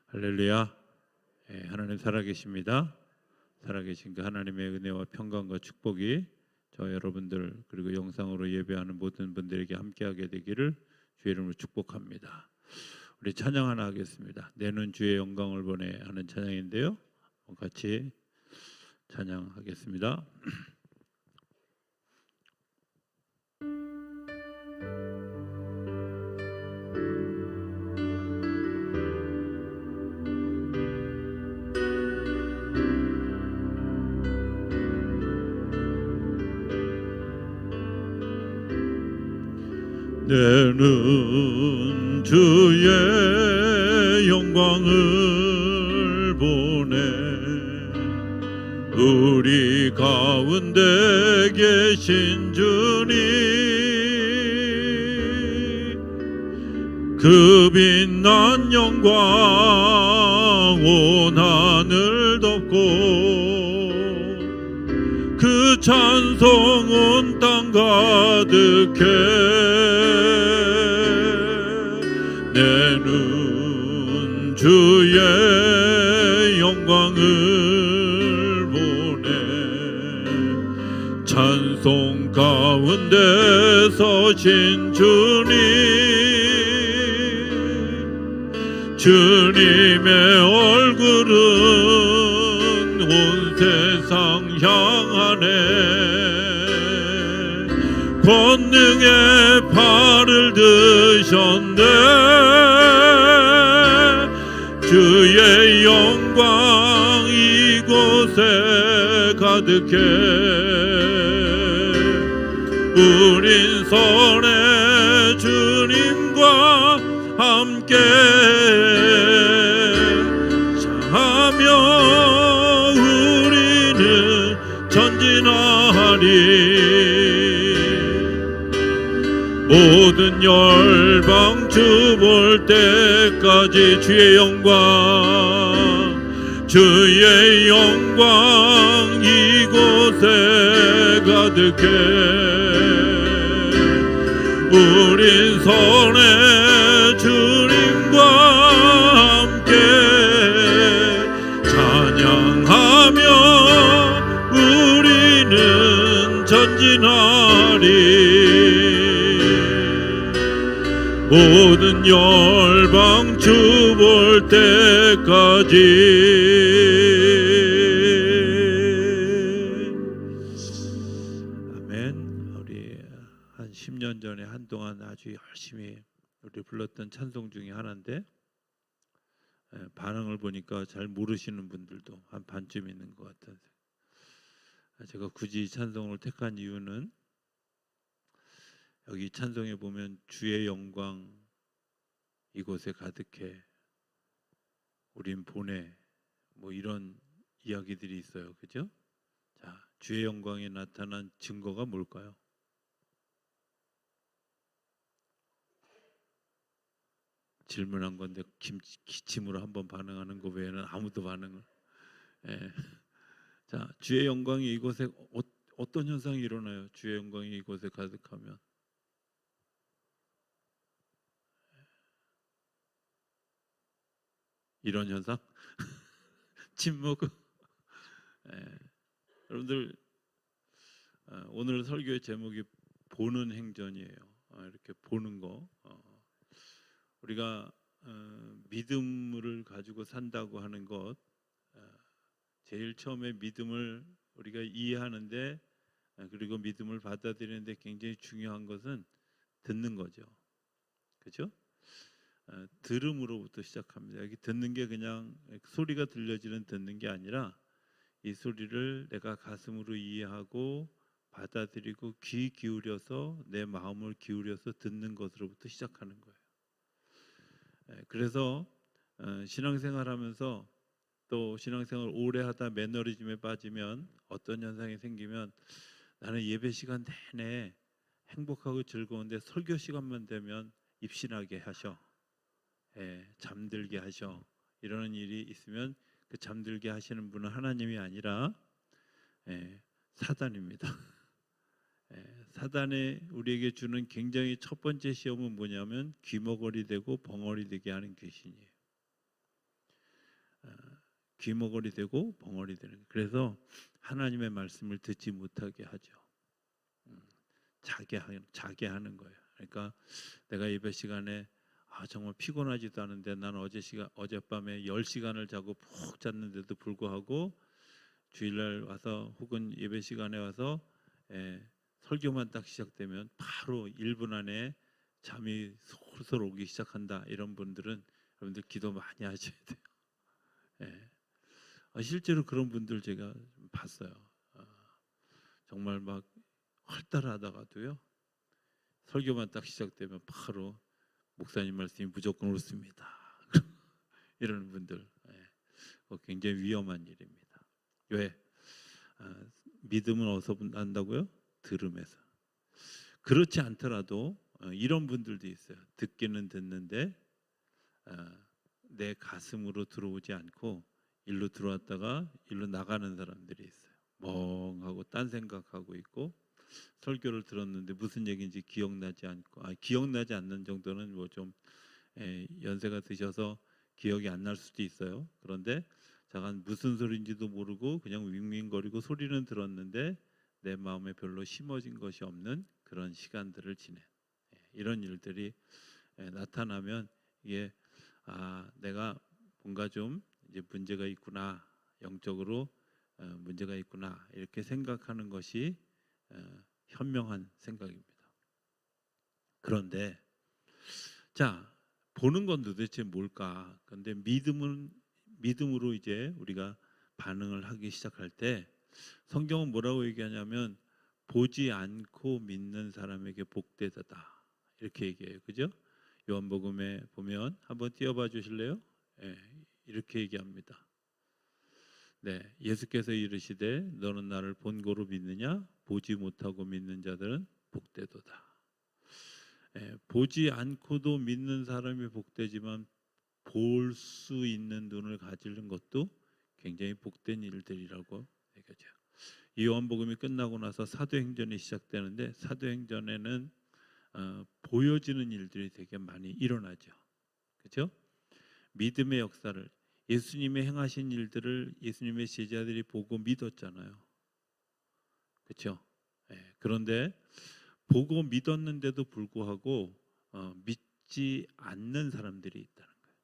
할렐루야. 하나님 살아계십니다. 살아계신 그 하나님의 은혜와 평강과 축복이 저 여러분들 그리고 영상으로 예배하는 모든 분들에게 함께하게 되기를 주의 이름으로 축복합니다. 우리 찬양 하나 하겠습니다. 내는 주의 영광을 보내 하는 찬양인데요. 같이 찬양하겠습니다. 내는 주의 영광을 보내 우리 가운데 계신 주님 그 빛난 영광 온 하늘 덮고 그 찬송 온 땅 가득해 내는 주의 영광을 보내 찬송 가운데 서신 주님의 얼굴은 온 세상 향하네 권능의 팔을 드셨네 주의 영광 이곳에 가득해 우린 선의 주님과 함께 자하며 우리는 전진하리 모든 열방 주 볼 때까지 주의 영광 이곳에 가득해 우린 선의 주님과 함께 찬양하며 우리는 전진하리 모든 열방 주 볼 때까지 아멘. 우리 한 10년 전에 한동안 아주 열심히 우리 불렀던 찬송 중에 하나인데 반응을 보니까 잘 모르시는 분들도 한 반쯤 있는 것 같아서 제가 굳이 이 찬송을 택한 이유는 여기 찬송에 보면 주의 영광 이곳에 가득해 우린 보내 뭐 이런 이야기들이 있어요. 그죠? 자, 주의 영광이 나타난 증거가 뭘까요? 질문한 건데 기침으로 한번 반응하는 거 외에는 아무도 반응을 자, 주의 영광이 이곳에 어떤 현상이 일어나요? 주의 영광이 이곳에 가득하면 이런 현상? 침묵? 여러분들 오늘 설교의 제목이 보는 행전이에요. 이렇게 보는 거 우리가 믿음을 가지고 산다고 하는 것 제일 처음에 믿음을 우리가 이해하는데 그리고 믿음을 받아들이는데 굉장히 중요한 것은 듣는 거죠. 그렇죠? 들음으로부터 시작합니다. 여기 듣는 게 그냥 소리가 들려지는 듣는 게 아니라 이 소리를 내가 가슴으로 이해하고 받아들이고 귀 기울여서 내 마음을 기울여서 듣는 것으로부터 시작하는 거예요. 그래서 신앙생활하면서 또 신앙생활 오래 하다 매너리즘에 빠지면 어떤 현상이 생기면 나는 예배 시간 내내 행복하고 즐거운데 설교 시간만 되면 입신하게 하셔 잠들게 하셔 이러는 일이 있으면 그 잠들게 하시는 분은 하나님이 아니라 사단입니다. 사단이 우리에게 주는 굉장히 첫 번째 시험은 뭐냐면 귀머거리 되고 벙어리 되게 하는 귀신이에요. 귀머거리 되고 벙어리 되는 거예요. 그래서 하나님의 말씀을 듣지 못하게 하죠. 자게 하는 거예요. 그러니까 내가 예배 시간에 정말 피곤하지도 않은데 난 어젯밤에 10시간을 자고 푹 잤는데도 불구하고 주일날 와서 혹은 예배 시간에 와서 설교만 딱 시작되면 바로 1분 안에 잠이 솔솔 오기 시작한다. 이런 분들은 여러분들 기도 많이 하셔야 돼요. 실제로 그런 분들 제가 봤어요. 정말 막 헐달하다가도요, 설교만 딱 시작되면 바로 목사님 말씀이 무조건 옳습니다. 이런 분들, 굉장히 위험한 일입니다. 왜? 믿음은 어디서 난다고요? 들음에서. 그렇지 않더라도 이런 분들도 있어요. 듣기는 듣는데 내 가슴으로 들어오지 않고 일로 들어왔다가 일로 나가는 사람들이 있어요. 멍하고 딴 생각하고 있고, 설교를 들었는데 무슨 얘기인지 기억나지 않고, 기억나지 않는 정도는 뭐 좀 연세가 드셔서 기억이 안 날 수도 있어요. 그런데 잠깐 무슨 소리인지도 모르고 그냥 윙윙거리고 소리는 들었는데 내 마음에 별로 심어진 것이 없는 그런 시간들을 지낸 이런 일들이 나타나면 이게 내가 뭔가 좀 이제 문제가 있구나, 영적으로 문제가 있구나, 이렇게 생각하는 것이 현명한 생각입니다. 그런데 자, 보는 건 도대체 뭘까? 그런데 믿음으로 이제 우리가 반응을 하기 시작할 때 성경은 뭐라고 얘기하냐면 보지 않고 믿는 사람에게 복되다, 이렇게 얘기해요. 그죠? 요한복음에 보면 한번 띄워봐 주실래요? 이렇게 얘기합니다. 예수께서 이르시되 너는 나를 본고로 믿느냐? 보지 못하고 믿는 자들은 복되도다. 보지 않고도 믿는 사람이 복되지만 볼 수 있는 눈을 가지는 것도 굉장히 복된 일들이라고 얘기하죠. 이 요한복음이 끝나고 나서 사도행전이 시작되는데 사도행전에는 보여지는 일들이 되게 많이 일어나죠. 그렇죠? 믿음의 역사를, 예수님의 행하신 일들을 예수님의 제자들이 보고 믿었잖아요. 그렇죠? 그런데 보고 믿었는데도 불구하고 믿지 않는 사람들이 있다는 거예요.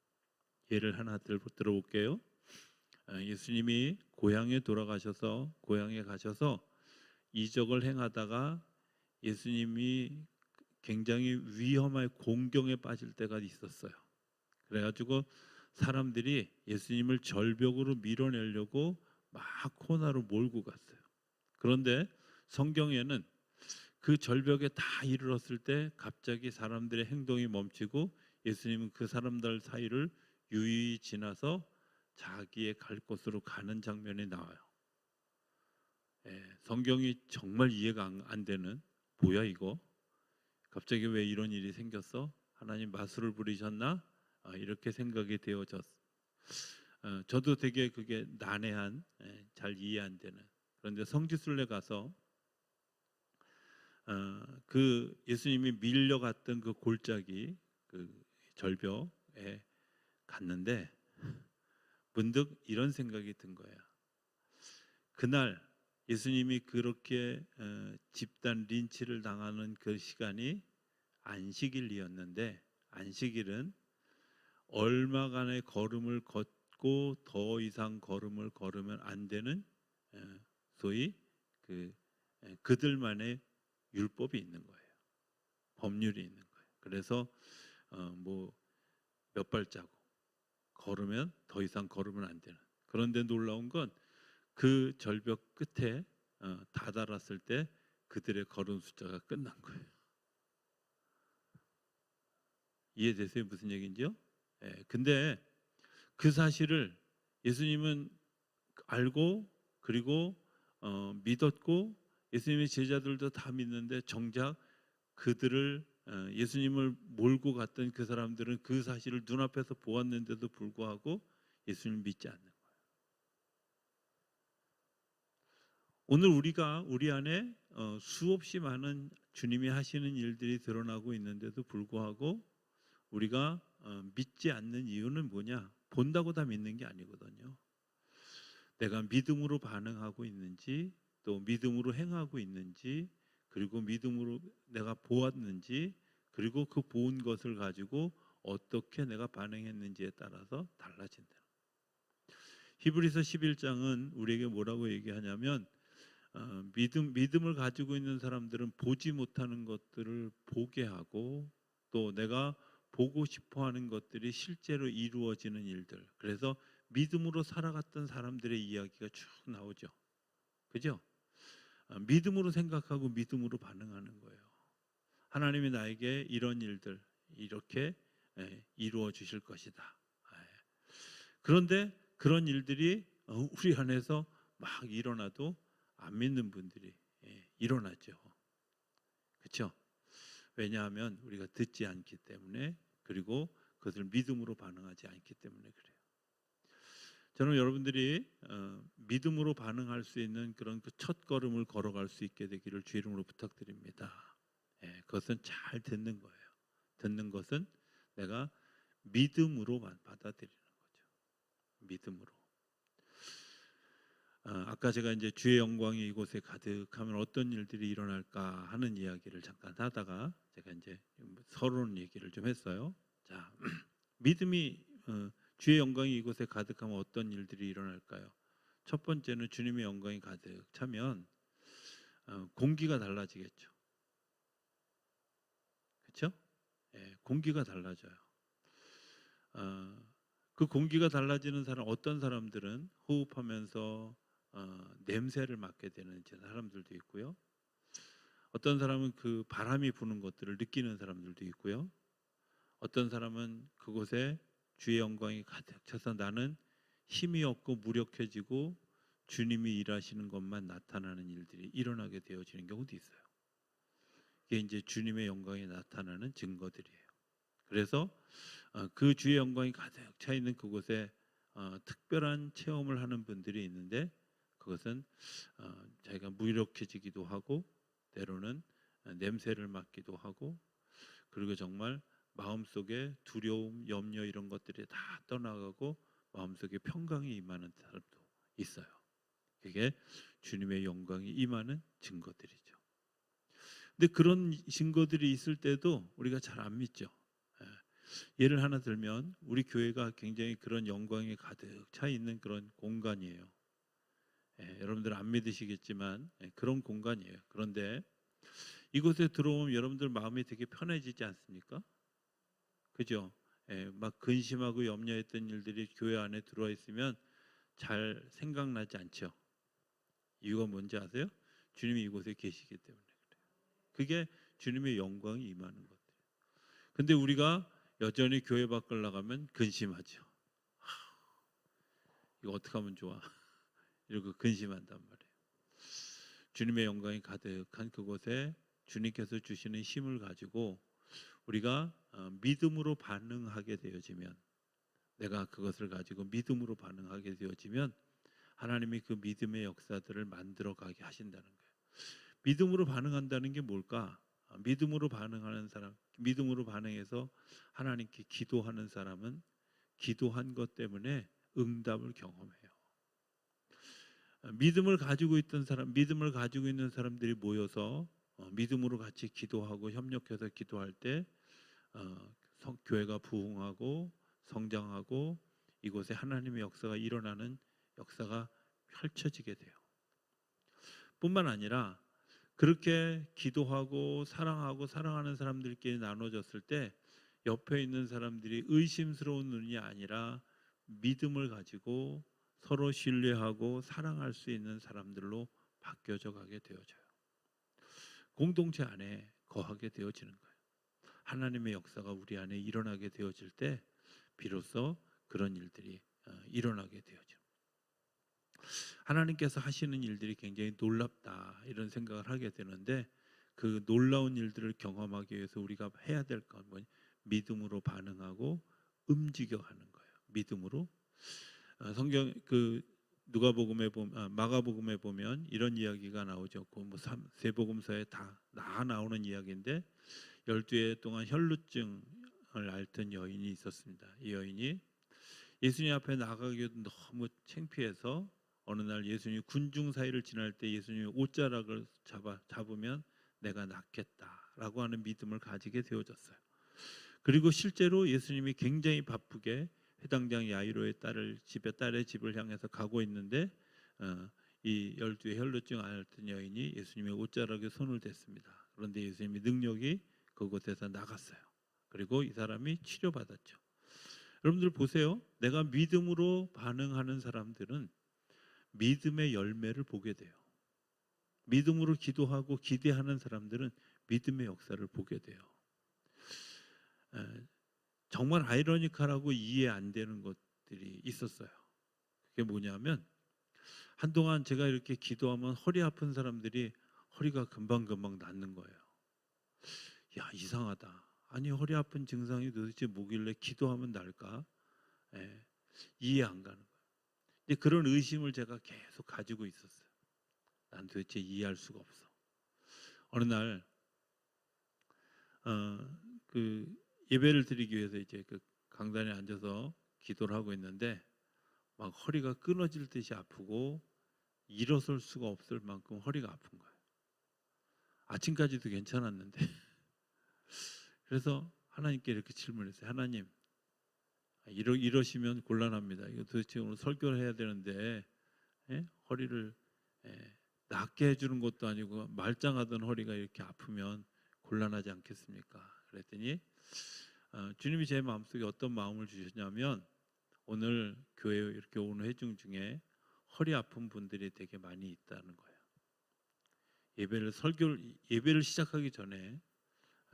예를 하나 들어볼게요. 예수님이 고향에 가셔서 이적을 행하다가 예수님이 굉장히 위험한 공경에 빠질 때가 있었어요. 그래가지고 사람들이 예수님을 절벽으로 밀어내려고 막 코나로 몰고 갔어요. 그런데 성경에는 그 절벽에 다 이르렀을 때 갑자기 사람들의 행동이 멈추고 예수님은 그 사람들 사이를 유유히 지나서 자기의 갈 곳으로 가는 장면이 나와요. 성경이 정말 이해가 안 되는, 뭐야 이거? 갑자기 왜 이런 일이 생겼어? 하나님 마술을 부리셨나? 이렇게 생각이 되어졌어요. 저도 되게 그게 난해한, 잘 이해 안 되는. 그런데 성지순례 가서 그 예수님이 밀려갔던 그 골짜기, 그 절벽에 갔는데 문득 이런 생각이 든 거예요. 그날 예수님이 그렇게 집단 린치를 당하는 그 시간이 안식일이었는데, 안식일은 얼마간의 걸음을 걷고 더 이상 걸음을 걸으면 안 되는 소위 그들만의 율법이 있는 거예요. 법률이 있는 거예요. 그래서 뭐 몇 발자국 걸으면 더 이상 걸으면 안 되는. 그런데 놀라운 건 그 절벽 끝에 다다랐을 때 그들의 걸음 숫자가 끝난 거예요. 이해되세요? 무슨 얘기인지요? 근데 그 사실을 예수님은 알고, 그리고 믿었고, 예수님의 제자들도 다 믿는데 정작 그들을 예수님을 몰고 갔던 그 사람들은 그 사실을 눈앞에서 보았는데도 불구하고 예수님을 믿지 않는 거예요. 오늘 우리 안에 수없이 많은 주님이 하시는 일들이 드러나고 있는데도 불구하고 우리가 믿지 않는 이유는 뭐냐? 본다고 다 믿는 게 아니거든요. 내가 믿음으로 반응하고 있는지, 또 믿음으로 행하고 있는지, 그리고 믿음으로 내가 보았는지, 그리고 그 본 것을 가지고 어떻게 내가 반응했는지에 따라서 달라진다. 히브리서 11장은 우리에게 뭐라고 얘기하냐면 믿음을 가지고 있는 사람들은 보지 못하는 것들을 보게 하고, 또 내가 보고 싶어하는 것들이 실제로 이루어지는 일들. 그래서 믿음으로 살아갔던 사람들의 이야기가 쭉 나오죠. 그죠? 믿음으로 생각하고 믿음으로 반응하는 거예요. 하나님이 나에게 이런 일들 이렇게 이루어 주실 것이다. 그런데 그런 일들이 우리 안에서 막 일어나도 안 믿는 분들이 일어나죠. 그렇죠? 왜냐하면 우리가 듣지 않기 때문에, 그리고 그것을 믿음으로 반응하지 않기 때문에 그래요. 저는 여러분들이 믿음으로 반응할 수 있는 그런 그 첫 걸음을 걸어갈 수 있게 되기를 주 이름으로 부탁드립니다. 그것은 잘 듣는 거예요. 듣는 것은 내가 믿음으로만 받아들이는 거죠. 믿음으로. 아까 제가 이제 주의 영광이 이곳에 가득하면 어떤 일들이 일어날까 하는 이야기를 잠깐 하다가 제가 이제 서론 얘기를 좀 했어요. 자, 믿음이 주의 영광이 이곳에 가득하면 어떤 일들이 일어날까요? 첫 번째는 주님의 영광이 가득 차면 공기가 달라지겠죠. 그렇죠? 공기가 달라져요. 그 공기가 달라지는 사람, 어떤 사람들은 호흡하면서 냄새를 맡게 되는 사람들도 있고요. 어떤 사람은 그 바람이 부는 것들을 느끼는 사람들도 있고요. 어떤 사람은 그곳에 주의 영광이 가득 차서 나는 힘이 없고 무력해지고 주님이 일하시는 것만 나타나는 일들이 일어나게 되어지는 경우도 있어요. 이게 이제 주님의 영광이 나타나는 증거들이에요. 그래서 그 주의 영광이 가득 차 있는 그곳에 특별한 체험을 하는 분들이 있는데, 그것은 자기가 무력해지기도 하고, 때로는 냄새를 맡기도 하고, 그리고 정말 마음속에 두려움, 염려 이런 것들이 다 떠나가고 마음속에 평강이 임하는 사람도 있어요. 그게 주님의 영광이 임하는 증거들이죠. 근데 그런 증거들이 있을 때도 우리가 잘 안 믿죠. 예를 하나 들면 우리 교회가 굉장히 그런 영광이 가득 차 있는 그런 공간이에요. 여러분들 안 믿으시겠지만 그런 공간이에요. 그런데 이곳에 들어오면 여러분들 마음이 되게 편해지지 않습니까? 그죠? 막 근심하고 염려했던 일들이 교회 안에 들어와 있으면 잘 생각나지 않죠. 이유가 뭔지 아세요? 주님이 이곳에 계시기 때문에 그래요. 그게 주님의 영광이 임하는 것들. 근데 우리가 여전히 교회 밖을 나가면 근심하죠. 이거 어떻게 하면 좋아? 이러고 근심한단 말이에요. 주님의 영광이 가득한 그곳에 주님께서 주시는 힘을 가지고 우리가 믿음으로 반응하게 되어지면, 내가 그것을 가지고 믿음으로 반응하게 되어지면 하나님이 그 믿음의 역사들을 만들어가게 하신다는 거예요. 믿음으로 반응한다는 게 뭘까? 믿음으로 반응하는 사람, 믿음으로 반응해서 하나님께 기도하는 사람은 기도한 것 때문에 응답을 경험해요. 믿음을 가지고 있던 사람, 믿음을 가지고 있는 사람들이 모여서 믿음으로 같이 기도하고 협력해서 기도할 때 교회가 부흥하고 성장하고 이곳에 하나님의 역사가 일어나는 역사가 펼쳐지게 돼요. 뿐만 아니라 그렇게 기도하고 사랑하고 사랑하는 사람들끼리 나눠졌을 때 옆에 있는 사람들이 의심스러운 눈이 아니라 믿음을 가지고 서로 신뢰하고 사랑할 수 있는 사람들로 바뀌어져 가게 되어져요. 공동체 안에 거하게 되어지는 거예요. 하나님의 역사가 우리 안에 일어나게 되어질 때 비로소 그런 일들이 일어나게 되어져. 하나님께서 하시는 일들이 굉장히 놀랍다 이런 생각을 하게 되는데, 그 놀라운 일들을 경험하기 위해서 우리가 해야 될 건 뭐냐? 믿음으로 반응하고 움직여가는 거예요. 믿음으로. 성경 그 누가복음에 보면 마가복음에 보면 이런 이야기가 나오죠. 뭐 세 복음서에 다 나오는 이야기인데 12해 동안 혈루증을 앓던 여인이 있었습니다. 이 여인이 예수님 앞에 나가기도 너무 창피해서 어느 날 예수님 군중 사이를 지날 때 예수님이 옷자락을 잡으면 내가 낫겠다라고 하는 믿음을 가지게 되어졌어요. 그리고 실제로 예수님이 굉장히 바쁘게 회당장 야이로의 딸의 집을 향해서 가고 있는데 이 12의 혈루증 앓던 여인이 예수님의 옷자락에 손을 댔습니다. 그런데 예수님의 능력이 그곳에서 나갔어요. 그리고 이 사람이 치료받았죠. 여러분들 보세요. 내가 믿음으로 반응하는 사람들은 믿음의 열매를 보게 돼요. 믿음으로 기도하고 기대하는 사람들은 믿음의 역사를 보게 돼요. 정말 아이러니컬하고 이해 안 되는 것들이 있었어요. 그게 뭐냐면 한동안 제가 이렇게 기도하면 허리 아픈 사람들이 허리가 금방금방 낫는 거예요. 야, 이상하다. 아니 허리 아픈 증상이 도대체 뭐길래 기도하면 나을까? 이해 안 가는 거예요. 근데 그런 의심을 제가 계속 가지고 있었어요. 난 도대체 이해할 수가 없어. 어느 날 그 예배를 드리기 위해서 이제 그 강단에 앉아서 기도를 하고 있는데 막 허리가 끊어질 듯이 아프고 일어설 수가 없을 만큼 허리가 아픈 거예요. 아침까지도 괜찮았는데 그래서 하나님께 이렇게 질문했어요. 하나님, 이러시면 곤란합니다. 이거 도대체 오늘 설교를 해야 되는데 허리를 낫게 해주는 것도 아니고 말짱하던 허리가 이렇게 아프면 곤란하지 않겠습니까? 그랬더니 주님이 제 마음속에 어떤 마음을 주셨냐면 오늘 교회에 이렇게 오는 회중 중에 허리 아픈 분들이 되게 많이 있다는 거예요. 예배를 시작하기 전에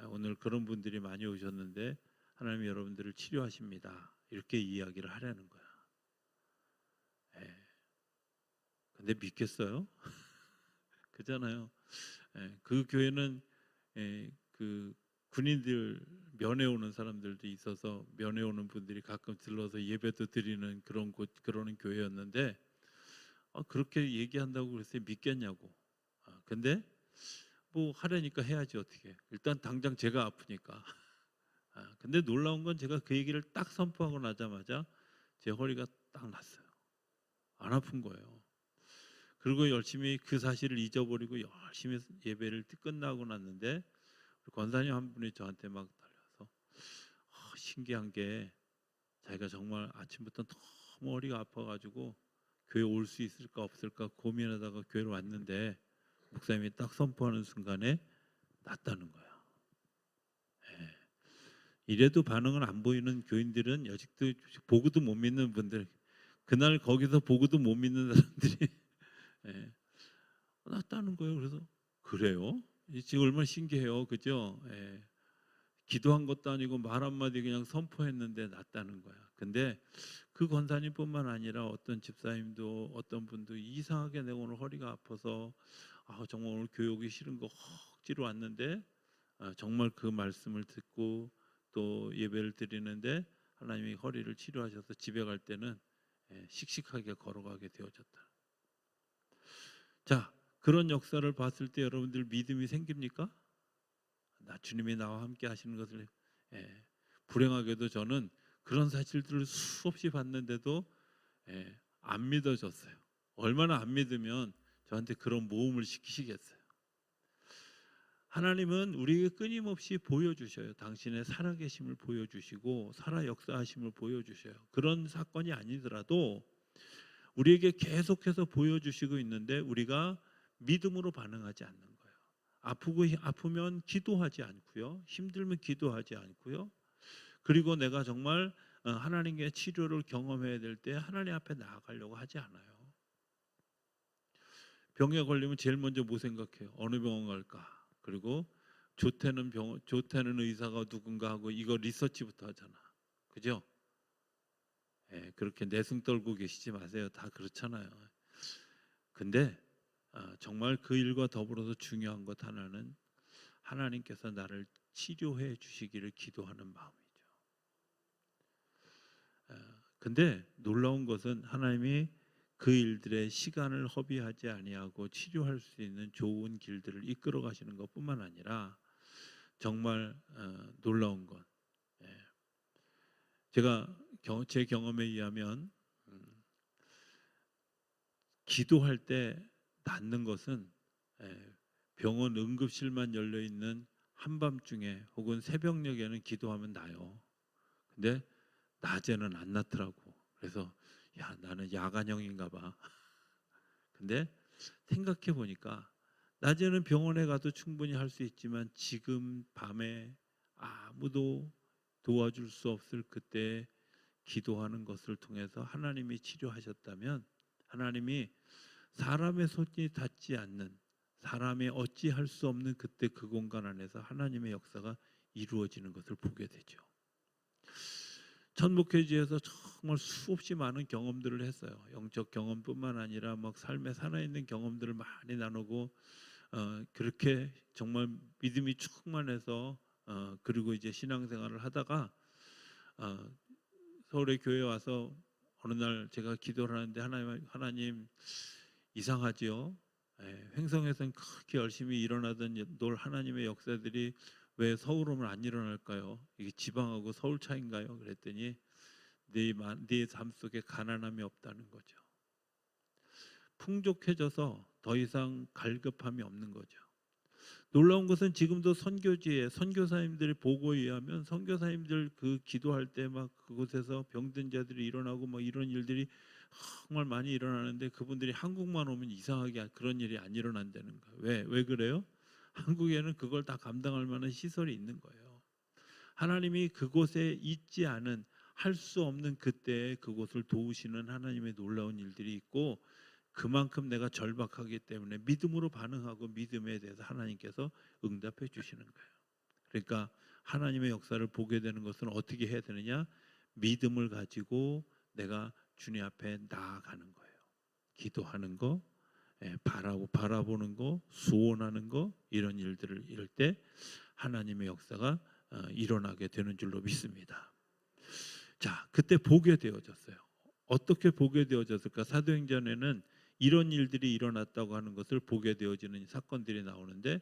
오늘 그런 분들이 많이 오셨는데 하나님이 여러분들을 치료하십니다. 이렇게 이야기를 하려는 거야. 근데 믿겠어요? 그잖아요. 그 교회는 그 군인들 면회 오는 사람들도 있어서 면회 오는 분들이 가끔 들러서 예배도 드리는 그러는 교회였는데 그렇게 얘기한다고 그랬어요. 믿겠냐고. 근데 뭐 하려니까 해야지 어떻게. 일단 당장 제가 아프니까. 근데 놀라운 건 제가 그 얘기를 딱 선포하고 나자마자 제 허리가 딱 났어요. 안 아픈 거예요. 그리고 열심히 그 사실을 잊어버리고 열심히 예배를 끝나고 났는데 권사님 한 분이 저한테 막 달려서 신기한 게 자기가 정말 아침부터 너무 허리가 아파가지고 교회 올 수 있을까 없을까 고민하다가 교회를 왔는데 목사님이 딱 선포하는 순간에 낫다는 거야. 이래도 반응을 안 보이는 교인들은 아직도 보고도 못 믿는 분들, 그날 거기서 보고도 못 믿는 사람들이 낫다는 거예요. 그래서 그래요? 지금 얼마나 신기해요, 그죠? 기도한 것도 아니고 말 한마디 그냥 선포했는데 낫다는 거야. 근데 그 권사님뿐만 아니라 어떤 집사님도 어떤 분도 이상하게 내가 오늘 허리가 아파서 정말 오늘 교회 오기 싫은 거 억지로 왔는데 정말 그 말씀을 듣고 또 예배를 드리는데 하나님이 허리를 치료하셔서 집에 갈 때는 씩씩하게 걸어가게 되어졌다. 자, 그런 역사를 봤을 때 여러분들 믿음이 생깁니까? 주님이 나와 함께 하시는 것을 불행하게도 저는 그런 사실들을 수없이 봤는데도 안 믿어졌어요. 얼마나 안 믿으면 저한테 그런 모험을 시키시겠어요. 하나님은 우리에게 끊임없이 보여주셔요. 당신의 살아계심을 보여주시고 살아 역사하심을 보여주셔요. 그런 사건이 아니더라도 우리에게 계속해서 보여주시고 있는데 우리가 믿음으로 반응하지 않는 거예요. 아프면 기도하지 않고요. 힘들면 기도하지 않고요. 그리고 내가 정말 하나님의 치료를 경험해야 될 때 하나님 앞에 나아가려고 하지 않아요. 병에 걸리면 제일 먼저 뭐 생각해요? 어느 병원 갈까? 그리고 좋다는 의사가 누군가 하고 이거 리서치부터 하잖아. 그죠? 그렇게 내숭 떨고 계시지 마세요. 다 그렇잖아요. 근데 정말 그 일과 더불어서 중요한 것 하나는 하나님께서 나를 치료해 주시기를 기도하는 마음이죠. 근데 놀라운 것은 하나님이 그 일들의 시간을 허비하지 아니하고 치료할 수 있는 좋은 길들을 이끌어 가시는 것뿐만 아니라 정말 놀라운 것. 제가 제 경험에 의하면 기도할 때 낫는 것은 병원 응급실만 열려 있는 한밤중에 혹은 새벽녘에는 기도하면 나요. 근데 낮에는 안 낫더라고. 그래서 야, 나는 야간형인가 봐. 근데 생각해 보니까 낮에는 병원에 가도 충분히 할 수 있지만 지금 밤에 아무도 도와줄 수 없을 그때 기도하는 것을 통해서 하나님이 치료하셨다면, 하나님이 사람의 손이 닿지 않는, 사람이 어찌할 수 없는 그때 그 공간 안에서 하나님의 역사가 이루어지는 것을 보게 되죠. 천목회지에서 정말 수없이 많은 경험들을 했어요. 영적 경험뿐만 아니라 막 삶에 살아있는 경험들을 많이 나누고 그렇게 정말 믿음이 충만해서 그리고 이제 신앙생활을 하다가 서울의 교회에 와서 어느 날 제가 기도를 하는데 하나님 이상하지요. 횡성에서는 그렇게 열심히 일어나던 놀 하나님의 역사들이 왜 서울 오면 안 일어날까요? 이게 지방하고 서울 차인가요? 그랬더니 네 삶 속에 가난함이 없다는 거죠. 풍족해져서 더 이상 갈급함이 없는 거죠. 놀라운 것은 지금도 선교지에 선교사님들의 보고에 의하면 선교사님들 그 기도할 때 막 그곳에서 병든 자들이 일어나고 막 이런 일들이 정말 많이 일어나는데 그분들이 한국만 오면 이상하게 그런 일이 안 일어난다는 거예요. 왜 그래요? 한국에는 그걸 다 감당할 만한 시설이 있는 거예요. 하나님이 그곳에 있지 않은, 할 수 없는 그때에 그곳을 도우시는 하나님의 놀라운 일들이 있고, 그만큼 내가 절박하기 때문에 믿음으로 반응하고 믿음에 대해서 하나님께서 응답해 주시는 거예요. 그러니까 하나님의 역사를 보게 되는 것은 어떻게 해야 되느냐? 믿음을 가지고 내가 주님 앞에 나아가는 거예요. 기도하는 거, 바라보는 거, 소원하는 거, 이런 일들을 이럴 때 하나님의 역사가 일어나게 되는 줄로 믿습니다. 자, 그때 보게 되어졌어요. 어떻게 보게 되어졌을까? 사도행전에는 이런 일들이 일어났다고 하는 것을 보게 되어지는 사건들이 나오는데,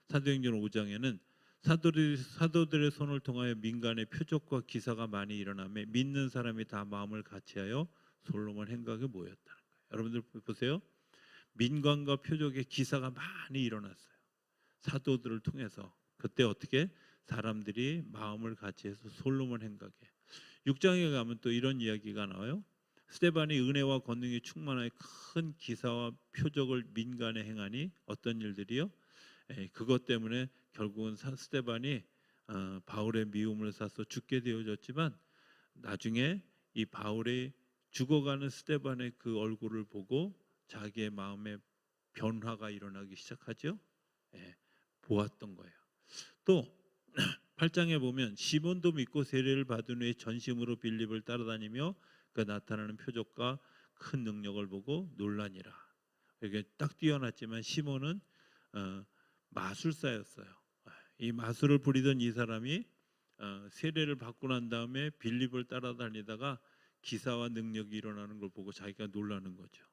사도행전 5장에는 사도들의 손을 통하여 민간의 표적과 기사가 많이 일어나며 믿는 사람이 다 마음을 같이하여 솔로몬 행각에 모였다는 거예요. 여러분들 보세요. 민간과 표적의 기사가 많이 일어났어요. 사도들을 통해서. 그때 어떻게 사람들이 마음을 같이해서 솔로몬 행각에. 6장에 가면 또 이런 이야기가 나와요. 스데반이 은혜와 권능이 충만하여 큰 기사와 표적을 민간에 행하니 어떤 일들이요? 그것 때문에 결국은 스데반이 바울의 미움을 사서 죽게 되어졌지만, 나중에 이 바울의 죽어가는 스데반의 그 얼굴을 보고 자기의 마음에 변화가 일어나기 시작하죠. 보았던 거예요. 또 8장에 보면 시몬도 믿고 세례를 받은 후에 전심으로 빌립을 따라다니며 그 나타나는 표적과 큰 능력을 보고 놀라니라. 이게 딱 뛰어났지만 시몬은 마술사였어요. 이 마술을 부리던 이 사람이 세례를 받고 난 다음에 빌립을 따라다니다가 기사와 능력이 일어나는 걸 보고 자기가 놀라는 거죠.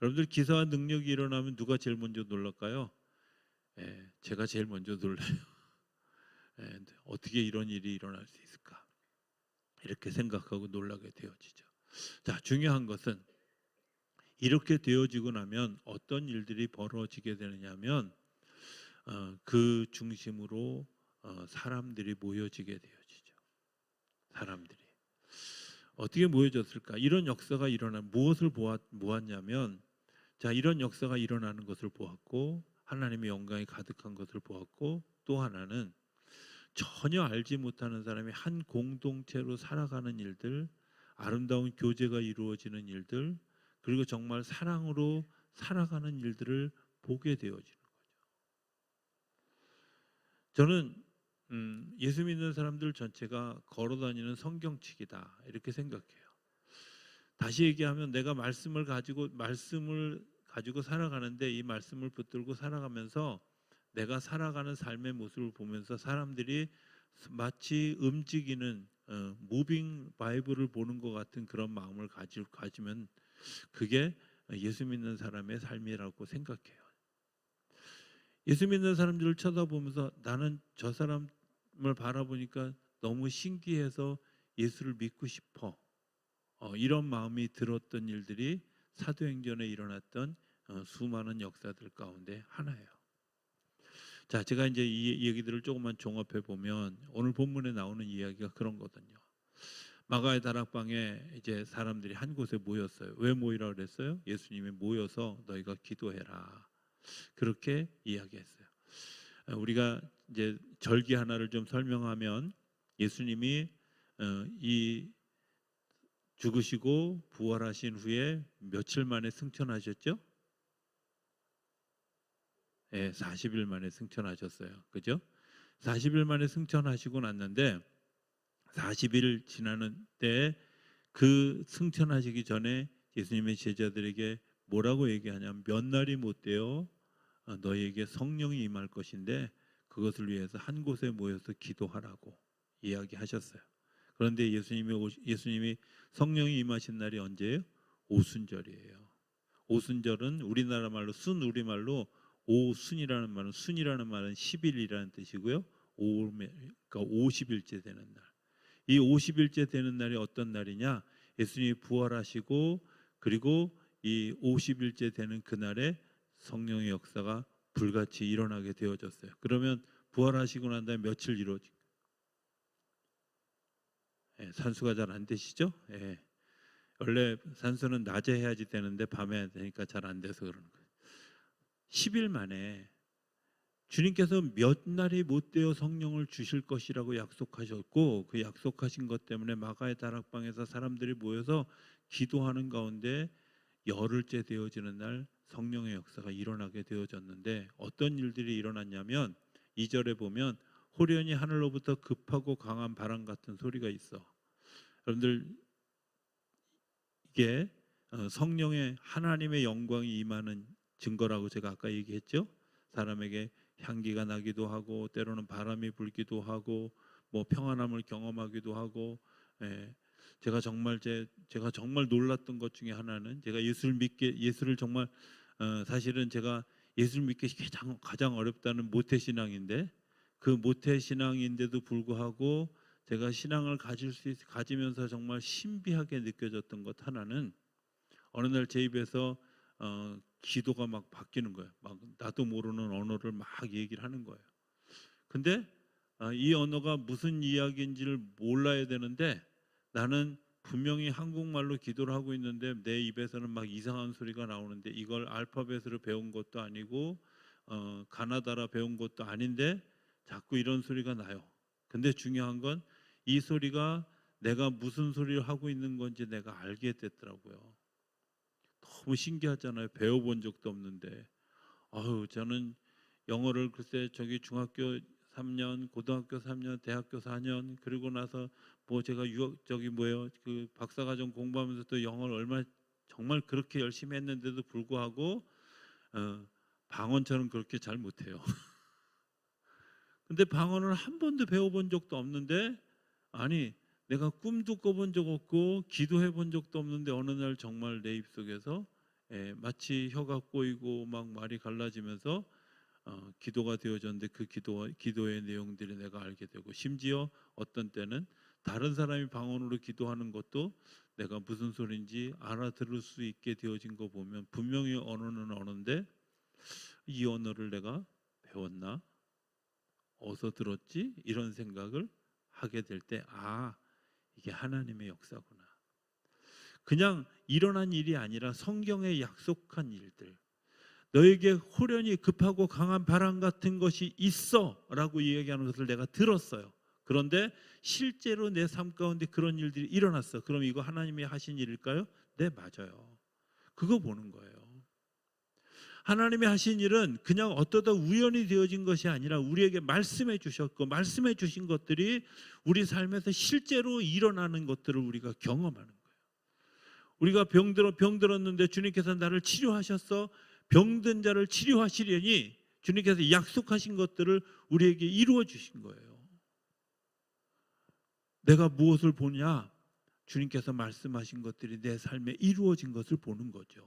여러분들 기사와 능력이 일어나면 누가 제일 먼저 놀랄까요? 제가 제일 먼저 놀라요. 어떻게 이런 일이 일어날 수 있을까? 이렇게 생각하고 놀라게 되어지죠. 자, 중요한 것은 이렇게 되어지고 나면 어떤 일들이 벌어지게 되느냐면 그 중심으로 사람들이 모여지게 되어지죠. 사람들이 어떻게 모여졌을까? 이런 역사가 무엇을 보았냐면, 자, 이런 역사가 일어나는 것을 보았고 하나님의 영광이 가득한 것을 보았고, 또 하나는 전혀 알지 못하는 사람이 한 공동체로 살아가는 일들, 아름다운 교제가 이루어지는 일들, 그리고 정말 사랑으로 살아가는 일들을 보게 되어지는 거죠. 저는 예수 믿는 사람들 전체가 걸어다니는 성경책이다 이렇게 생각해요. 다시 얘기하면 내가 말씀을 가지고 살아가는데, 이 말씀을 붙들고 살아가면서 내가 살아가는 삶의 모습을 보면서 사람들이 마치 움직이는 무빙 바이블을 보는 것 같은 그런 마음을 가지면 그게 예수 믿는 사람의 삶이라고 생각해요. 예수 믿는 사람들을 쳐다보면서 나는 저 사람을 바라보니까 너무 신기해서 예수를 믿고 싶어. 이런 마음이 들었던 일들이 사도행전에 일어났던 수많은 역사들 가운데 하나예요. 자, 제가 이제 이 얘기들을 조금만 종합해 보면 오늘 본문에 나오는 이야기가 그런 거거든요. 마가의 다락방에 이제 사람들이 한 곳에 모였어요. 왜 모이라 그랬어요? 예수님이 모여서 너희가 기도해라. 그렇게 이야기했어요. 우리가 이제 절기 하나를 좀 설명하면 예수님이 이 죽으시고 부활하신 후에 며칠 만에 승천하셨죠? 예, 40일 만에 승천하셨어요. 그죠? 40일 만에 승천하시고 났는데 40일 지나는 때 그 승천하시기 전에 예수님의 제자들에게 뭐라고 얘기하냐면 몇 날이 못 되어 너희에게 성령이 임할 것인데 그것을 위해서 한 곳에 모여서 기도하라고 이야기하셨어요. 그런데 예수님이 성령이 임하신 날이 언제예요? 오순절이에요. 오순절은 우리나라 말로 우리말로 오순이라는 말은 10일이라는 뜻이고요. 그러니까 50일째 되는 날. 이 50일째 되는 날이 어떤 날이냐? 예수님이 부활하시고 그리고 이 50일째 되는 그날에 성령의 역사가 불같이 일어나게 되어졌어요. 그러면 부활하시고 난 다음에 며칠 이루어질까요? 산수가 잘 안 되시죠? 원래 산수는 낮에 해야지 되는데 밤에 해야 되니까 잘 안 돼서 그러는 거예요. 10일 만에 주님께서 몇 날이 못 되어 성령을 주실 것이라고 약속하셨고 그 약속하신 것 때문에 마가의 다락방에서 사람들이 모여서 기도하는 가운데 열흘째 되어지는 날 성령의 역사가 일어나게 되어졌는데 어떤 일들이 일어났냐면 2절에 보면 호련히 하늘로부터 급하고 강한 바람 같은 소리가 있어. 여러분들 이게 성령의 하나님의 영광이 임하는 증거라고 제가 아까 얘기했죠. 사람에게 향기가 나기도 하고 때로는 바람이 불기도 하고 뭐 평안함을 경험하기도 하고 제가 정말 놀랐던 것 중에 하나는 제가 예수를 정말 사실은 제가 예수를 믿기 가장 어렵다는 모태신앙인데 그 모태신앙인데도 불구하고 제가 신앙을 가지면서 정말 신비하게 느껴졌던 것 하나는 어느 날 제 입에서 기도가 막 바뀌는 거예요. 막 나도 모르는 언어를 막 얘기를 하는 거예요. 근데 이 언어가 무슨 이야기인지를 몰라야 되는데 나는 분명히 한국말로 기도를 하고 있는데 내 입에서는 막 이상한 소리가 나오는데 이걸 알파벳으로 배운 것도 아니고 가나다라 배운 것도 아닌데 자꾸 이런 소리가 나요. 근데 중요한 건 이 소리가 내가 무슨 소리를 하고 있는 건지 내가 알게 됐더라고요. 너무 신기하잖아요. 배워본 적도 없는데. 저는 영어를 글쎄 중학교 3년, 고등학교 3년, 대학교 4년 그리고 나서 뭐 제가 그 박사과정 공부하면서 또 영어를 정말 그렇게 열심히 했는데도 불구하고 방언처럼 그렇게 잘 못해요. 근데 방언을 한 번도 배워본 적도 없는데 아니 내가 꿈도 꿔본 적 없고 기도해 본 적도 없는데 어느 날 정말 내 입속에서 마치 혀가 꼬이고 막 말이 갈라지면서 기도가 되어졌는데 그 기도의 내용들이 내가 알게 되고 심지어 어떤 때는 다른 사람이 방언으로 기도하는 것도 내가 무슨 소리인지 알아들을 수 있게 되어진 거 보면 분명히 언어는 언어인데 이 언어를 내가 배웠나? 어디서 들었지? 이런 생각을 하게 될 때 이게 하나님의 역사구나. 그냥 일어난 일이 아니라 성경에 약속한 일들. 너에게 호련히 급하고 강한 바람 같은 것이 있어 라고 이야기하는 것을 내가 들었어요. 그런데 실제로 내 삶 가운데 그런 일들이 일어났어. 그럼 이거 하나님이 하신 일일까요? 네, 맞아요. 그거 보는 거예요. 하나님이 하신 일은 그냥 어떠다 우연히 되어진 것이 아니라 우리에게 말씀해 주셨고 말씀해 주신 것들이 우리 삶에서 실제로 일어나는 것들을 우리가 경험하는 거예요. 우리가 병 들었는데 주님께서 나를 치료하셨어. 병든 자를 치료하시려니 주님께서 약속하신 것들을 우리에게 이루어 주신 거예요. 내가 무엇을 보냐? 주님께서 말씀하신 것들이 내 삶에 이루어진 것을 보는 거죠.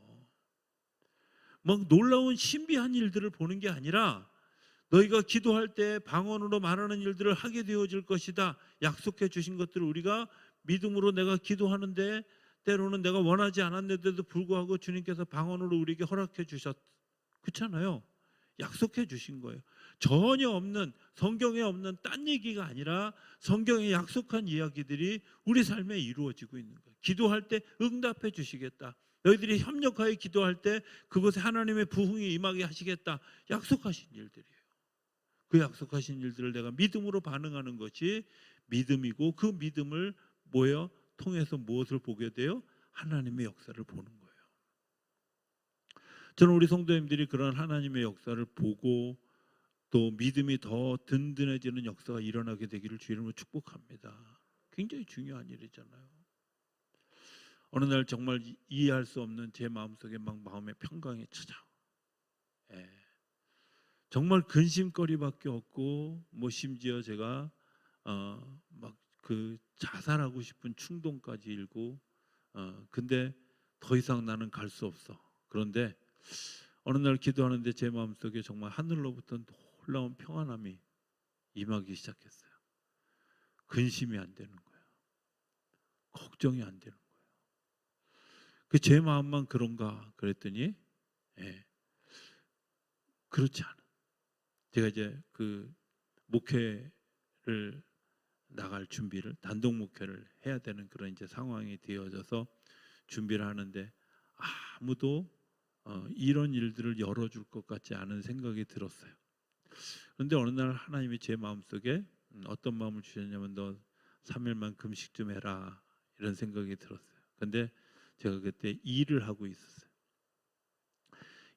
막 놀라운 신비한 일들을 보는 게 아니라 너희가 기도할 때 방언으로 말하는 일들을 하게 되어질 것이다 약속해 주신 것들을 우리가 믿음으로 내가 기도하는데 때로는 내가 원하지 않았는데도 불구하고 주님께서 방언으로 우리에게 허락해 그렇잖아요. 약속해 주신 거예요. 전혀 없는, 성경에 없는 딴 얘기가 아니라 성경에 약속한 이야기들이 우리 삶에 이루어지고 있는 거예요. 기도할 때 응답해 주시겠다. 너희들이 협력하여 기도할 때 그곳에 하나님의 부흥이 임하게 하시겠다. 약속하신 일들이에요. 그 약속하신 일들을 내가 믿음으로 반응하는 것이 믿음이고, 그 믿음을 통해서 무엇을 보게 돼요? 하나님의 역사를 보는 거예요. 저는 우리 성도님들이 그런 하나님의 역사를 보고 또 믿음이 더 든든해지는 역사가 일어나게 되기를 주 이름으로 축복합니다. 굉장히 중요한 일이잖아요. 어느 날 정말 이해할 수 없는 제 마음속에 막 마음의 평강이 찾아와. 예. 정말 근심거리밖에 없고, 심지어 제가 막 그 자살하고 싶은 충동까지 일고, 근데 더 이상 나는 갈 수 없어. 그런데 어느 날 기도하는데 제 마음속에 정말 하늘로부터 놀라운 평안함이 임하기 시작했어요. 근심이 안 되는 거예요. 걱정이 안 되는 거예요. 그 제 마음만 그런가 그랬더니, 예, 그렇지 않아. 제가 이제 그 목회를 나갈 준비를, 단독 목회를 해야 되는 그런 이제 상황이 되어져서 준비를 하는데, 아무도 이런 일들을 열어줄 것 같지 않은 생각이 들었어요. 그런데 어느 날 하나님이 제 마음속에 어떤 마음을 주셨냐면, 너 3일만 금식 좀 해라, 이런 생각이 들었어요. 근데 제가 그때 일을 하고 있었어요.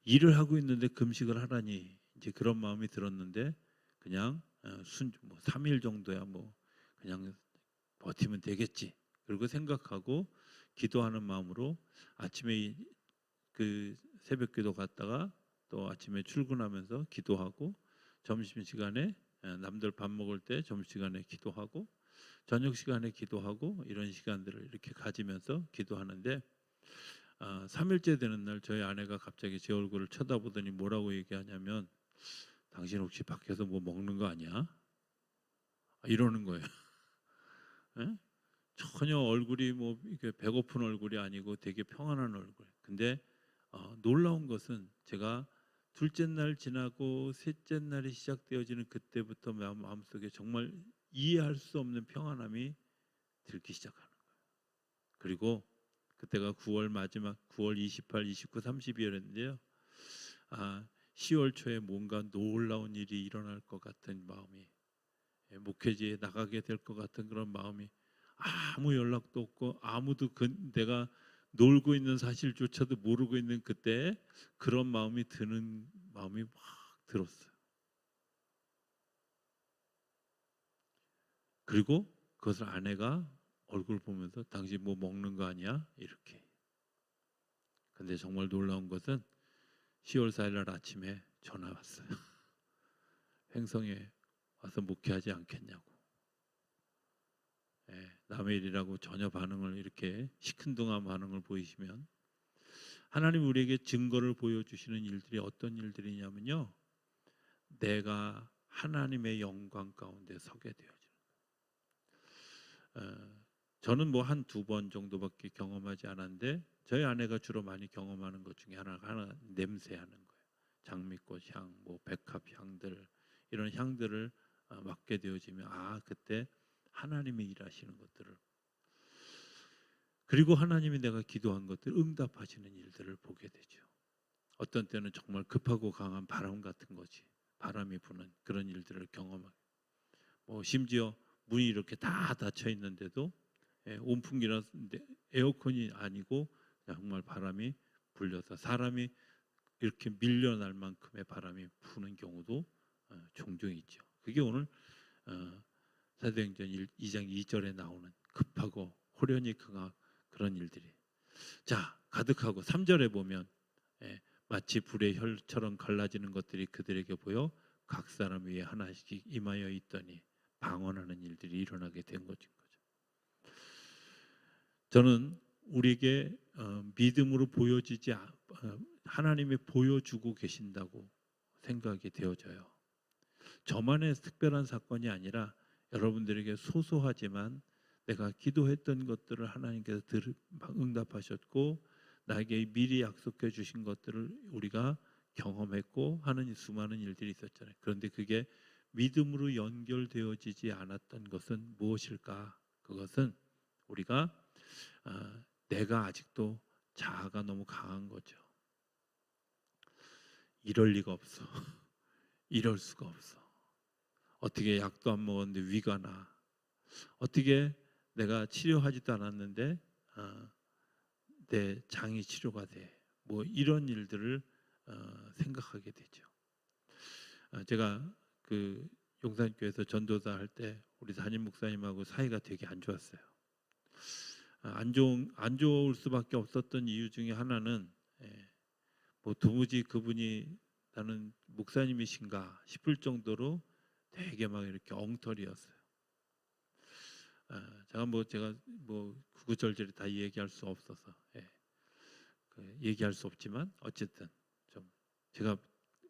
일을 하고 있는데 금식을 하라니, 이제 그런 마음이 들었는데, 그냥 3일 정도야 그냥 버티면 되겠지, 그리고 생각하고 기도하는 마음으로 아침에 그 새벽기도 갔다가 또 아침에 출근하면서 기도하고, 점심시간에 남들 밥 먹을 때 점심시간에 기도하고, 저녁 시간에 기도하고, 이런 시간들을 이렇게 가지면서 기도하는데, 3일째 되는 날 저희 아내가 갑자기 제 얼굴을 쳐다보더니 뭐라고 얘기하냐면, 당신 혹시 밖에서 뭐 먹는 거 아니야? 이러는 거예요. 예? 전혀 얼굴이 이게 배고픈 얼굴이 아니고 되게 평안한 얼굴. 근데 놀라운 것은, 제가 둘째 날 지나고 셋째 날이 시작되어지는 그때부터 마음속에 정말 이해할 수 없는 평안함이 들기 시작하는 거예요. 그리고 그때가 9월 마지막 9월 28, 29, 30일이었는데요. 10월 초에 뭔가 놀라운 일이 일어날 것 같은 마음이, 목회지에 나가게 될 것 같은 그런 마음이, 아무 연락도 없고 아무도 내가 놀고 있는 사실조차도 모르고 있는 그때 그런 마음이 드는 마음이 막 들었어요. 그리고 그것을 아내가 얼굴 보면서 당신 뭐 먹는 거 아니야? 이렇게. 근데 정말 놀라운 것은 10월 4일 날 아침에 전화 왔어요. 횡성에 와서 목회하지 않겠냐고. 남의 일이라고 전혀 반응을, 이렇게 시큰둥한 반응을 보이시면, 하나님 우리에게 증거를 보여주시는 일들이 어떤 일들이냐면요, 내가 하나님의 영광 가운데 서게 되어지는 거예요. 저는 한 2번 정도밖에 경험하지 않았는데, 저희 아내가 주로 많이 경험하는 것 중에 하나 냄새하는 거예요. 장미꽃 향, 백합 향들, 이런 향들을 맡게 되어지면, 그때 하나님이 일하시는 것들을, 그리고 하나님이 내가 기도한 것들 응답하시는 일들을 보게 되죠. 어떤 때는 정말 급하고 강한 바람 같은 거지, 바람이 부는 그런 일들을 경험하고, 심지어 문이 이렇게 다 닫혀 있는데도 온풍기라 에어컨이 아니고 정말 바람이 불려서 사람이 이렇게 밀려날 만큼의 바람이 부는 경우도 종종 있죠. 그게 오늘 사도행전 2장 2절에 나오는 급하고 호련히 강한 그런 일들이, 가득하고 3절에 보면 마치 불의 혈처럼 갈라지는 것들이 그들에게 보여 각 사람 위에 하나씩 임하여 있더니 방언하는 일들이 일어나게 된 것인 거죠. 저는 우리에게 믿음으로 보여지지 하나님이 보여주고 계신다고 생각이 되어져요. 저만의 특별한 사건이 아니라 여러분들에게 소소하지만 내가 기도했던 것들을 하나님께서 응답하셨고 나에게 미리 약속해 주신 것들을 우리가 경험했고 하는 수많은 일들이 있었잖아요. 그런데 그게 믿음으로 연결되어지지 않았던 것은 무엇일까? 그것은 우리가 내가 아직도 자아가 너무 강한 거죠. 이럴 리가 없어. 이럴 수가 없어. 어떻게 약도 안 먹었는데 위가 나. 어떻게 내가 치료하지도 않았는데 내 장이 치료가 돼. 뭐 이런 일들을 생각하게 되죠. 제가 그 용산교회에서 전도사 할 때 우리 담임 목사님하고 사이가 되게 안 좋았어요. 안 좋을 수밖에 없었던 이유 중에 하나는 뭐 도무지 그분이 나는 목사님이신가 싶을 정도로 되게 막 이렇게 엉터리였어요. 제가 구구절절히 다 얘기할 수 없어서 얘기할 수 없지만 어쨌든 좀 제가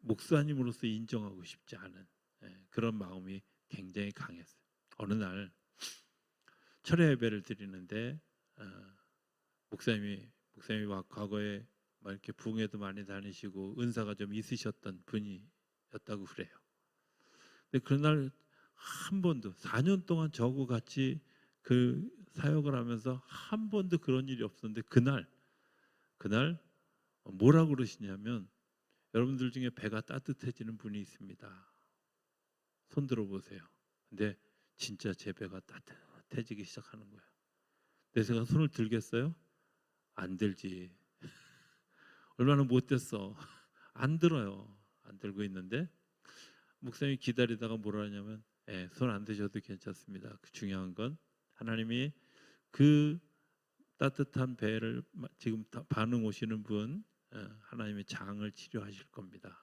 목사님으로서 인정하고 싶지 않은 그런 마음이 굉장히 강했어요. 어느 날 철회 예배를 드리는데 목사님이 과거에 막 이렇게 부흥회도 많이 다니시고 은사가 좀 있으셨던 분이었다고 그래요. 근데 그날 한 번도 4년 동안 저하고 같이 그 사역을 하면서 한 번도 그런 일이 없었는데 그날 뭐라고 그러시냐면 여러분들 중에 배가 따뜻해지는 분이 있습니다. 손 들어보세요. 근데 진짜 제 배가 따뜻해지기 시작하는 거예요. 근데 제가 손을 들겠어요? 안 들지. 얼마나 못됐어. 안 들어요. 안 들고 있는데 목사님이 기다리다가 뭐라 하냐면 손 안 드셔도 괜찮습니다. 그 중요한 건 하나님이 그 따뜻한 배를 지금 반응 오시는 분 하나님의 장을 치료하실 겁니다.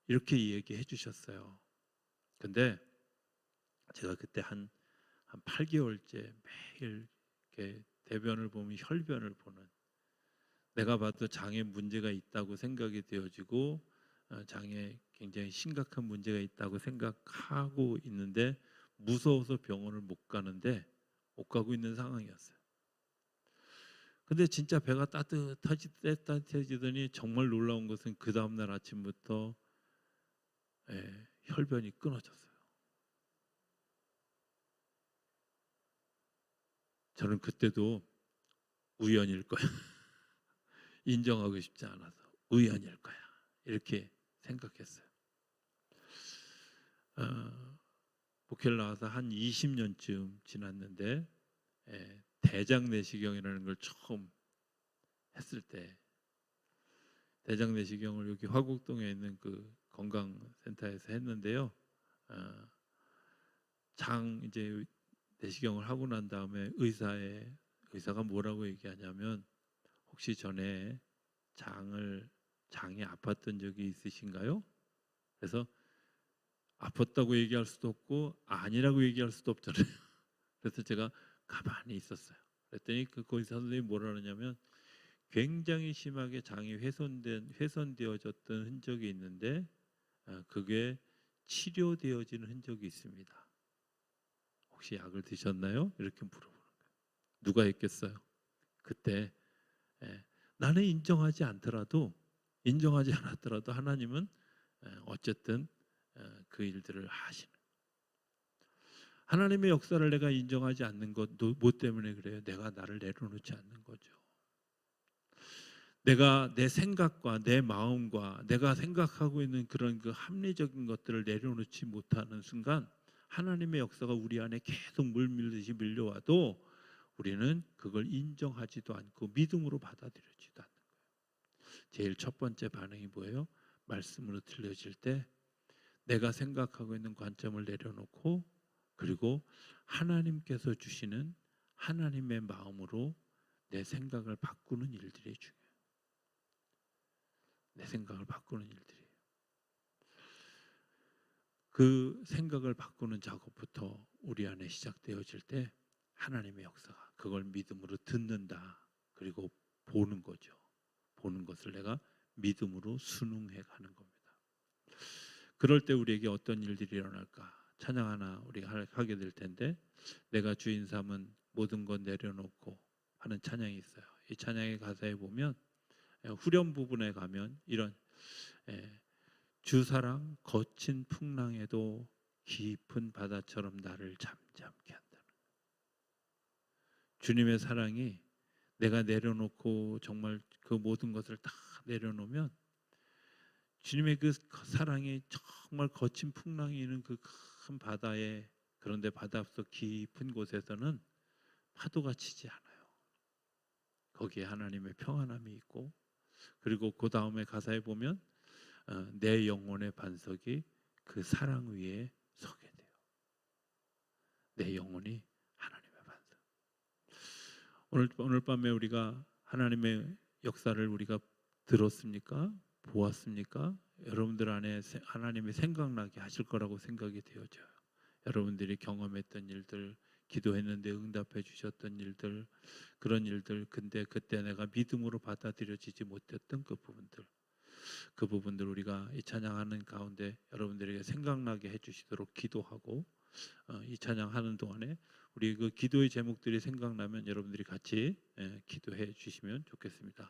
이렇게 얘기해 주셨어요. 근데 제가 그때 한 8개월째 매일 이렇게 대변을 보면 혈변을 보는 내가 봐도 장에 문제가 있다고 생각이 되어지고 장에 굉장히 심각한 문제가 있다고 생각하고 있는데 무서워서 병원을 못 가고 있는 상황이었어요. 근데 진짜 배가 따뜻해지더니 정말 놀라운 것은 그 다음날 아침부터 혈변이 끊어졌어요. 저는 그때도 우연일 거야. 인정하고 싶지 않아서 우연일 거야. 이렇게 생각했어요. 목회를 나와서 한 20년쯤 지났는데 대장 내시경이라는 걸 처음 했을 때 대장 내시경을 여기 화곡동에 있는 그 건강센터에서 했는데요. 장 이제 내시경을 하고 난 다음에 의사가 뭐라고 얘기하냐면 혹시 전에 장이 아팠던 적이 있으신가요? 그래서 아팠다고 얘기할 수도 없고 아니라고 얘기할 수도 없잖아요. 그래서 제가 가만히 있었어요. 그랬더니 그 의사 선생님이 뭐라 그러냐면 굉장히 심하게 장이 훼손되어졌던 흔적이 있는데 그게 치료되어지는 흔적이 있습니다. 혹시 약을 드셨나요? 이렇게 물어보는 거예요. 누가 했겠어요? 그때 나는 인정하지 않았더라도 하나님은 어쨌든 그 일들을 하시는. 하나님의 역사를 내가 인정하지 않는 것, 뭐 때문에 그래요? 내가 나를 내려놓지 않는 거죠. 내가 내 생각과 내 마음과 내가 생각하고 있는 그런 그 합리적인 것들을 내려놓지 못하는 순간 하나님의 역사가 우리 안에 계속 물밀듯이 밀려와도 우리는 그걸 인정하지도 않고 믿음으로 받아들여지도 않는 거예요. 제일 첫 번째 반응이 뭐예요? 말씀으로 들려질 때 내가 생각하고 있는 관점을 내려놓고 그리고 하나님께서 주시는 하나님의 마음으로 내 생각을 바꾸는 일들이 중요해요. 내 생각을 바꾸는 일들이에요. 그 생각을 바꾸는 작업부터 우리 안에 시작되어질 때 하나님의 역사가 그걸 믿음으로 듣는다. 그리고 보는 거죠. 보는 것을 내가 믿음으로 순응해 가는 겁니다. 그럴 때 우리에게 어떤 일들이 일어날까? 찬양 하나 우리가 하게 될 텐데, 내가 주인 삼은 모든 것 내려놓고 하는 찬양이 있어요. 이 찬양의 가사에 보면 후렴 부분에 가면 이런 주 사랑 거친 풍랑에도 깊은 바다처럼 나를 잠잠케 한다는, 주님의 사랑이 내가 내려놓고 정말 그 모든 것을 다 내려놓으면 주님의 그 사랑이 정말 거친 풍랑이 있는 그 큰 바다에, 그런데 바닷속 깊은 곳에서는 파도가 치지 않아요. 거기에 하나님의 평안함이 있고, 그리고 그 다음에 가사에 보면 내 영혼의 반석이 그 사랑 위에 서게 돼요. 내 영혼이 하나님의 반석. 오늘 밤에 우리가 하나님의 역사를 우리가 들었습니까? 보았습니까? 여러분들 안에 하나님이 생각나게 하실 거라고 생각이 되어져요. 여러분들이 경험했던 일들, 기도했는데 응답해 주셨던 일들, 그런 일들, 근데 그때 내가 믿음으로 받아들여지지 못했던 그 부분들 우리가 이 찬양하는 가운데 여러분들에게 생각나게 해주시도록 기도하고, 이 찬양하는 동안에 우리 그 기도의 제목들이 생각나면 여러분들이 같이 기도해 주시면 좋겠습니다.